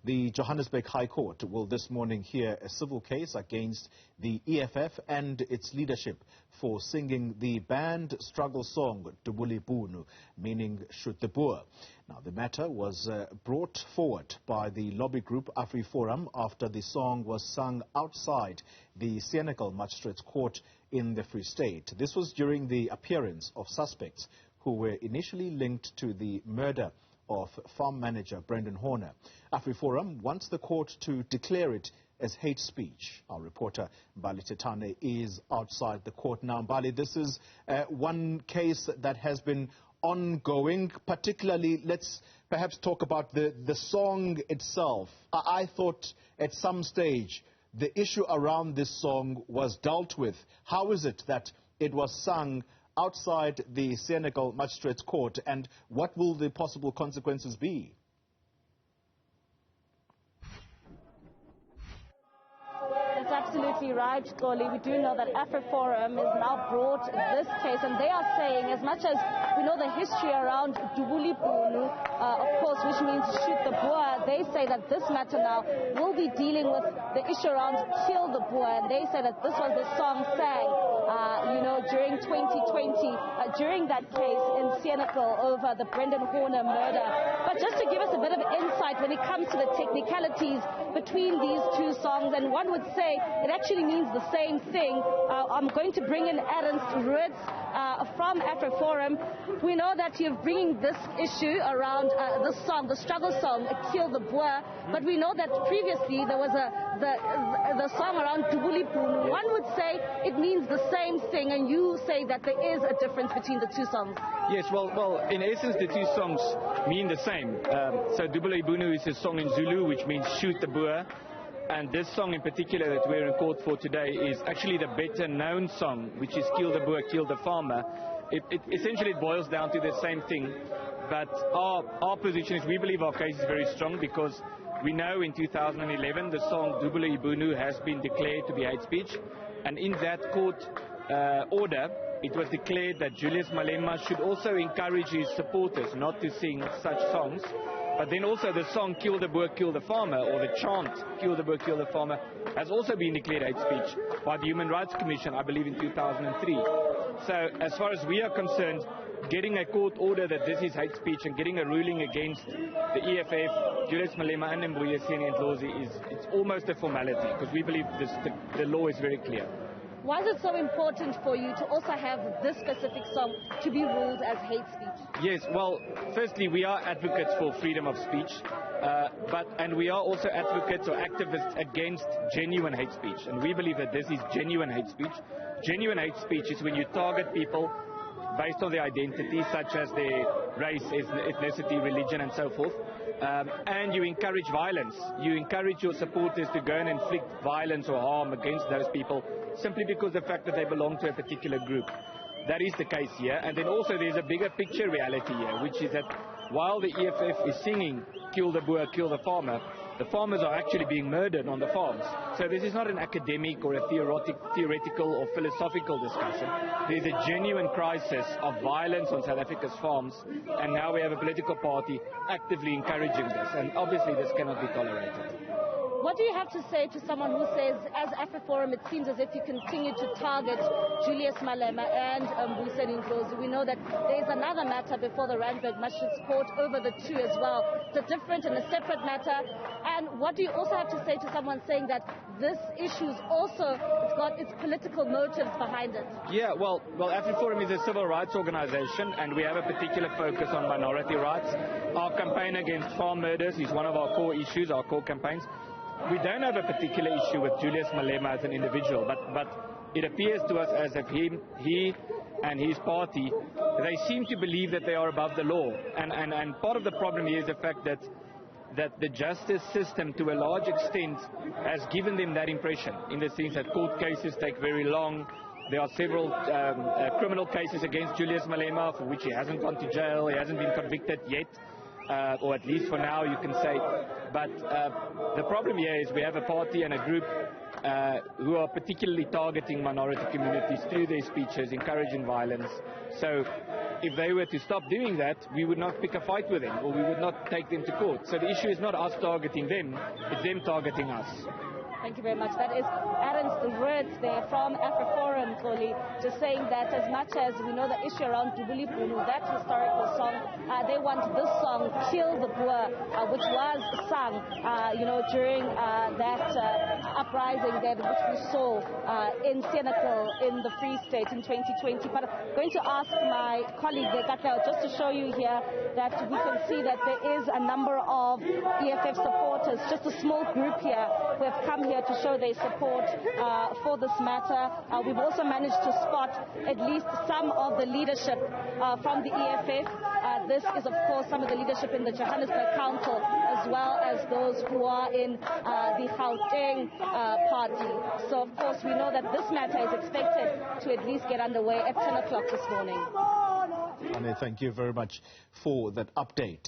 The Johannesburg High Court will this morning hear a civil case against the EFF and its leadership for singing the banned struggle song Dubul, ibhunu, meaning shoot the boer. Now, the matter was brought forward by the lobby group Afriforum after the song was sung outside the Senekal Magistrates Court in the Free State. This was during the appearance of suspects who were initially linked to the murder of farm manager Brendin Horner. Afriforum wants the court to declare it as hate speech. Our reporter Mbali Thethani is outside the court now. Mbali, this is one case that has been ongoing. Particularly, let's perhaps talk about the song itself. I thought at some stage the issue around this song was dealt with. How is it that it was sung outside the Senekal Magistrates Court, and what will the possible consequences be? That's absolutely right, Goli. We do know that Afriforum has now brought this case, and they are saying, as much as we know the history around Dubul, ibhunu, of course, which means shoot the boer, they say that this matter now will be dealing with the issue around kill the boer, and they say that this was the song sang, during 2020, during that case in Senekal over the Brendin Horner murder. But just to give us a bit of insight when it comes to the technicalities between these two songs, and one would say it actually means the same thing. I'm going to bring in Ernst Ritz from Afriforum. We know that you're bringing this issue around the song, the struggle song, Kill the Boer, but we know that previously there was the song around Dubul, ibhunu. One would say it means the same thing, and you say that there is a difference between the two songs. Yes, well, in essence, the two songs mean the same. So Dubul, ibhunu is a song in Zulu, which means shoot the boer. And this song in particular that we're in court for today is actually the better known song, which is Kill the Boer, Kill the Farmer. Essentially it boils down to the same thing, but our position is we believe our case is very strong because we know in 2011 the song Dubul, ibhunu has been declared to be hate speech, and in that court order it was declared that Julius Malema should also encourage his supporters not to sing such songs. But then also the song Kill the Boer, Kill the Farmer, or the chant Kill the Boer, Kill the Farmer, has also been declared hate speech by the Human Rights Commission, I believe in 2003. So as far as we are concerned, getting a court order that this is hate speech and getting a ruling against the EFF, Julius Malema and Mbali Thethani is it's almost a formality because we believe the law is very clear. Why is it so important for you to also have this specific song to be ruled as hate speech? Yes, well, firstly, we are advocates for freedom of speech, and we are also advocates or activists against genuine hate speech. And we believe that this is genuine hate speech. Genuine hate speech is when you target people based on their identity, such as their race, ethnicity, religion, and so forth. And you encourage violence. You encourage your supporters to go and inflict violence or harm against those people simply because of the fact that they belong to a particular group. That is the case here. And then also there's a bigger picture reality here, which is that while the EFF is singing Kill the Boer, Kill the Farmer, the farmers are actually being murdered on the farms. So this is not an academic or a theoretical or philosophical discussion. There's a genuine crisis of violence on South Africa's farms, and now we have a political party actively encouraging this, and obviously this cannot be tolerated. What do you have to say to someone who says, as Afriforum, it seems as if you continue to target Julius Malema and Mbali Thethani? We know that there is another matter before the Johannesburg Magistrates Court over the two as well. It's a different and a separate matter. And what do you also have to say to someone saying that this issue is also, it's got its political motives behind it? Yeah, well, Afriforum is a civil rights organization, and we have a particular focus on minority rights. Our campaign against farm murders is one of our core issues, our core campaigns. We don't have a particular issue with Julius Malema as an individual, but it appears to us as if he and his party, they seem to believe that they are above the law. And part of the problem here is the fact that the justice system, to a large extent, has given them that impression, in the sense that court cases take very long. There are several criminal cases against Julius Malema for which he hasn't gone to jail, he hasn't been convicted yet. Or at least for now, you can say. But the problem here is we have a party and a group who are particularly targeting minority communities through their speeches, encouraging violence. So if they were to stop doing that, we would not pick a fight with them, or we would not take them to court. So the issue is not us targeting them, it's them targeting us. Thank you very much. That is Ernst words there from Afriforum, Koli, just saying that as much as we know the issue around Dubuli Bunu, that historical song, they want this song, Kill the Boer, which was sung, during that uprising there, which we saw in Senekal in the Free State in 2020. But I'm going to ask my colleague, Katleo, just to show you here that we can see that there is a number of EFF supporters, just a small group here who have come here to show their support for this matter. We've also managed to spot at least some of the leadership from the EFF. This is, of course, some of the leadership in the Johannesburg Council, as well as those who are in the Gauteng party. So, of course, we know that this matter is expected to at least get underway at 10 o'clock this morning. Anne, thank you very much for that update.